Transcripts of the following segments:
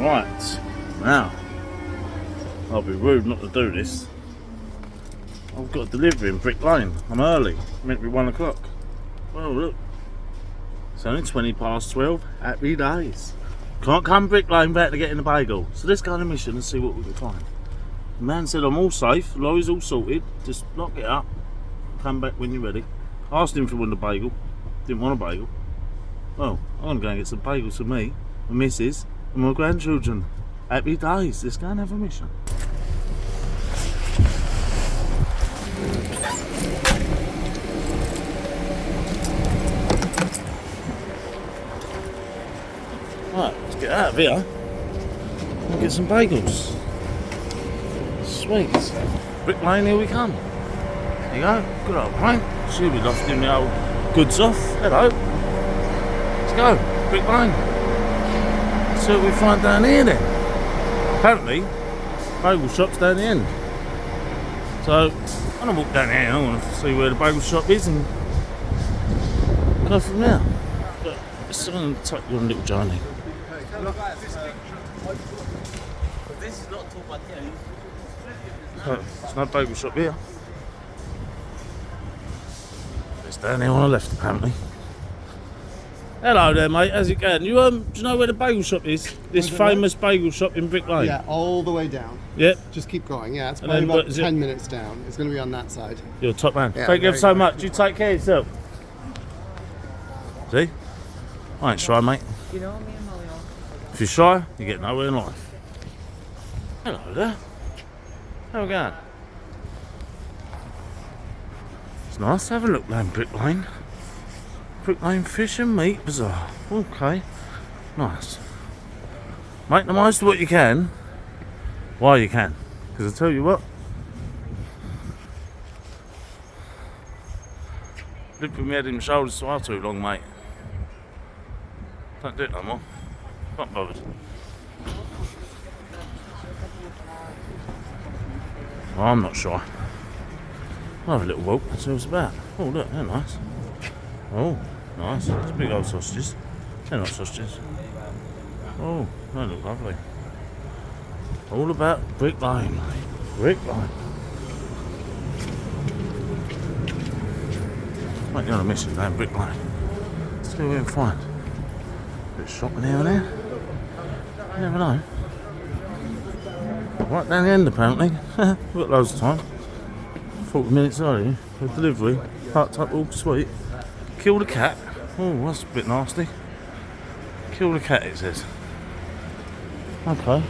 Right, now, I'll be rude not to do this. I've got a delivery in Brick Lane. I'm early, meant to be 1 o'clock. Well, look, it's only 20 past 12. Happy days. Can't come Brick Lane back to get in the bagel. So let's go on a mission and see what we can find. The man said I'm all safe, the lorry's all sorted, just lock it up, come back when you're ready. Asked him if he wanted a bagel, didn't want a bagel. Well, I'm going to go and get some bagels for me, my missus, and my grandchildren. Happy days, let's go and have a mission. Right, let's get out of here and get some bagels. Sweet. Brick Lane, here we come. There you go, good old Frank. She'll be lofting the old goods off. Hello. Let's go, Brick Lane. Let's see what we find down here then. Apparently, bagel shop's down the end. So, I'm gonna walk down here, I want to see where the bagel shop is and go from there. But it's going to take you on a little journey. This is not too bad here. There's no bagel shop here. It's down here on the left apparently. Hello there mate, how's it going? You do you know where the bagel shop is? This famous bagel shop in Brick Lane? Yeah, all the way down. Yep. Just keep going, yeah, it's probably about 10 minutes down. It's going to be on that side. You're a top man. Yeah, Thank you so much. You take care of yourself. See? I ain't shy mate. You know me and Molly. If you're shy, you get nowhere in life. Hello there. How we going? It's nice to have a look down Brick Lane. Brick Lane Fish and Meat Bazaar. Okay. Nice. Make the most of what you can while you can. Because I tell you what, lived with my head in my shoulders far too long, mate. Don't do it no more. Not bothered. Well, I'm not shy. I'll have a little walk and see what's about. Oh look, they're nice. Oh, nice. It's big old sausages. They're not sausages. Oh, they look lovely. All about Brick Lane, mate. Brick Lane. Might be on a mission down Brick Lane. Let's see what we can find. Bit of shopping here and there. You never know. Right down the end apparently. We've got loads of time. 40 minutes early for delivery. Parked up all sweet. Kill the cat. Oh, that's a bit nasty. Kill the cat, it says. Okay.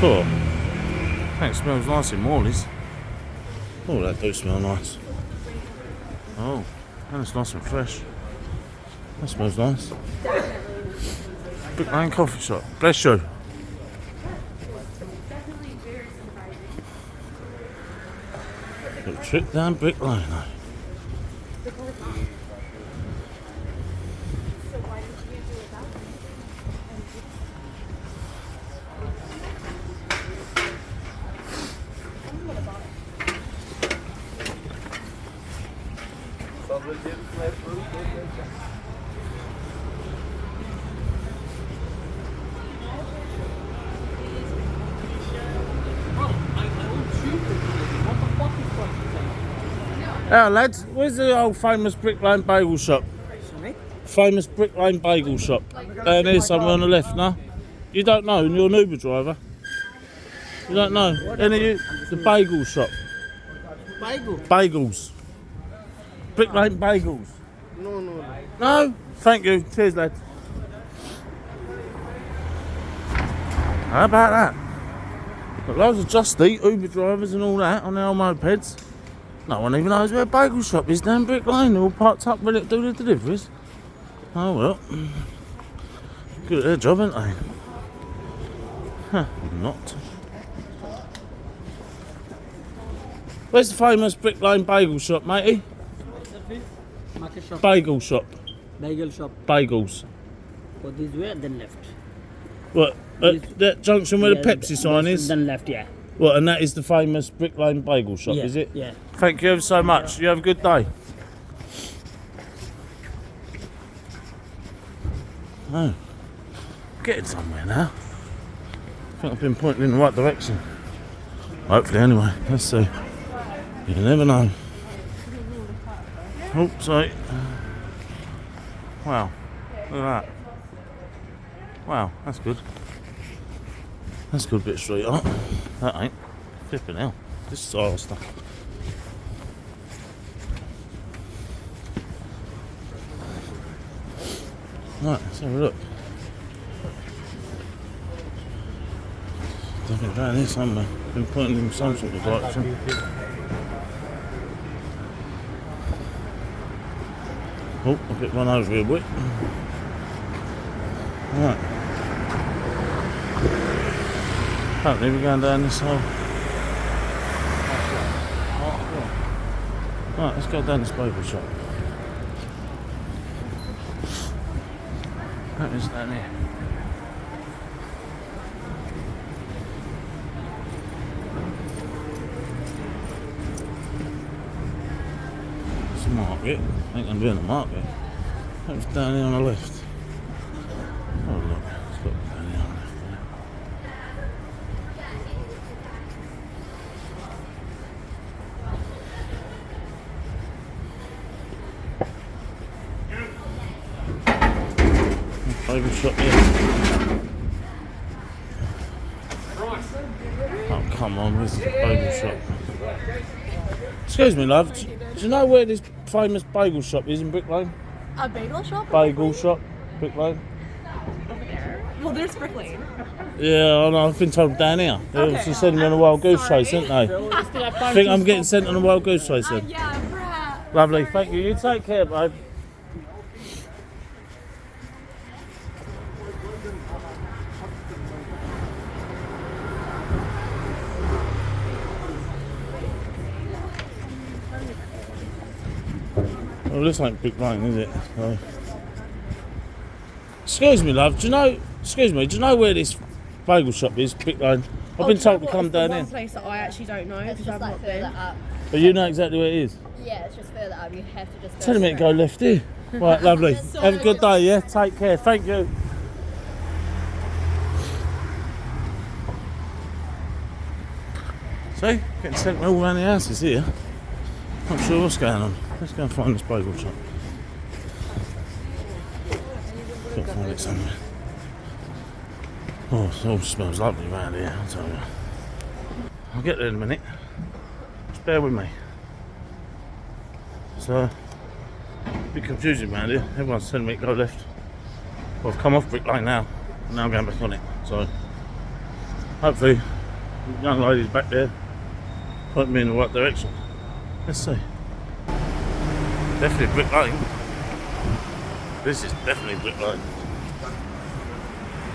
Cool. I think it smells nice in Morley's. Oh, that do smell nice. Oh, and it's nice and fresh. That smells nice. Brick Lane coffee shop. Bless you. Little trip down Brick Lane, though. Now lads, where's the old famous Brick Lane bagel shop? Sorry? Famous Brick Lane bagel shop. Down here somewhere on the left, no? You don't know, and you're an Uber driver. You don't know? Any of you? The bagel shop. Bagel? Bagels. Brick Lane bagels. No. No? Thank you. Cheers lads. How about that? Got loads of Just Eat, Uber drivers and all that on their old mopeds. No one even knows where a bagel shop is down Brick Lane. They're all parked up ready to do the deliveries. Oh well. Good at their job, aren't they? Huh, not. Where's the famous Brick Lane bagel shop, matey? Market shop. Bagel shop. Bagel shop. Bagels. Go this way, then left. What? At that junction where the Pepsi sign is? Then left, yeah. What, and that is the famous Brick Lane bagel shop, Yeah, is it? yeah. Thank you ever so much. You have a good day. Oh. I'm getting somewhere now. I think I've been pointing in the right direction. Hopefully, anyway. Let's see. You never know. Oh, sorry. Wow. Look at that. Wow, that's good. That's a good bit straight up. That ain't. Flipping hell. This is all stuff. Right, let's have a look. Definitely down here somewhere. Been pointing in some sort of direction. Oh, a bit run over here a bit. Right. Apparently we're going down this hole. Right, let's go down this bagel shop. That is down here. It's a market. Ain't gonna be in the market. That was down here on the left. Oh look, it's got down here on the left. Bagel shop here. Oh come on, where's the bagel shop? Excuse me, love. Do you know where this famous bagel shop is in Brick Lane? A bagel shop? Bagel shop, Brick Lane. Over there. Well, there's Brick Lane. Yeah, I know, I've been told down here. They obviously sent me on a wild goose chase, didn't they? I think I'm getting sent on a wild goose chase then. Yeah, brat. Lovely, thank you. You take care, babe. Well, this ain't Brick Lane, is it? So. Excuse me, love. Do you know where this bagel shop is, Brick Lane? I've been told to come down One here. place that I actually don't know It's because just I've like not further been. up. But you know exactly where it is. Yeah, it's just further up. You have to just go Tell me to go left here. Right, lovely. Have a good day, yeah? Take care. Thank you. See? Getting sent all around the houses here. Not sure what's going on. Let's go and find this bagel shop. Got to find it somewhere. Oh, it all smells lovely around here, I'll tell you. I'll get there in a minute. Just bear with me. So, a bit confusing around here. Everyone's telling me to go left. Well, I've come off Brick Lane now, and now I'm going back on it. So, hopefully, the young lady's back there, pointing me in the right direction. Let's see. Definitely Brick Lane. This is definitely Brick Lane.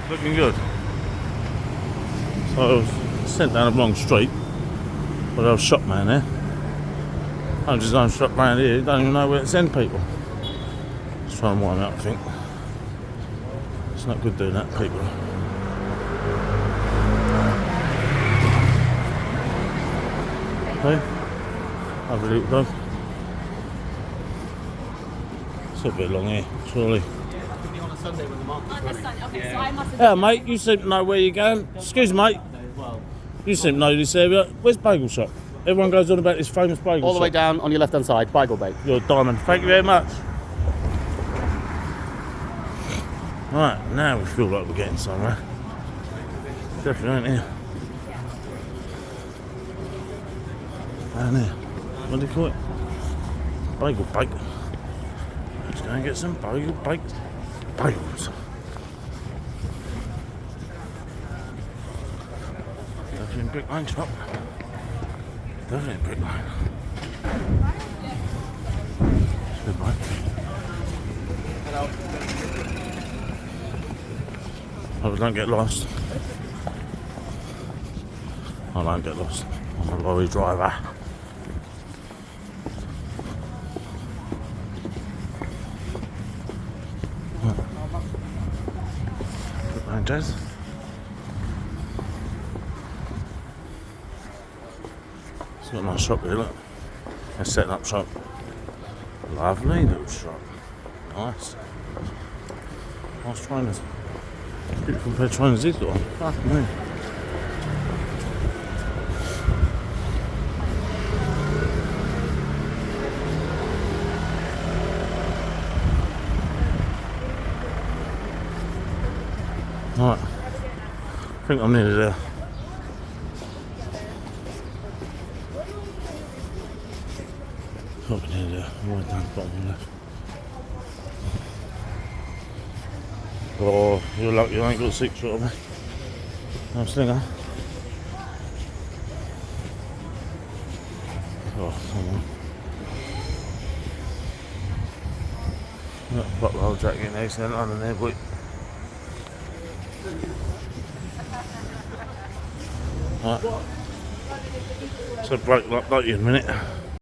Looking good. So I was sent down a long street by the old shop man there. Owns his own shop round here, don't even know where to send people. Just try and wind up, I think. It's not good doing that to people. Okay. Lovely little dog. It's a bit long here, surely. Yeah, mate, you seem to know where you're going. Excuse me, mate. You seem to know this area. Where's Bagel Shop? Everyone goes on about this famous bagel shop. All the way down on your left-hand side, Bagel Bake. You're a diamond. Thank you very much. Right, now we feel like we're getting somewhere. Definitely aren't here. Down here. What do you call it? Bagel bake. Let's go and get some bagel baked bagels. Definitely in Brick Lane shop. Definitely in Brick Lane. Good mate. Hope I don't get lost. I won't get lost. I'm a lorry driver. Good morning, Jez. It's got a nice shop here, look. They're setting up shop. Lovely little shop. Nice. Nice trainers. Beautiful pair of trainers he's got on. Fuck me. Right, I think I'm nearly there. Probably nearly there. I'm right down the bottom left. Oh, you're lucky I ain't got 6 foot on me. No slinger. Oh, come on. Got the whole jacket in excellent under there, boy. Right. So break like you in a minute.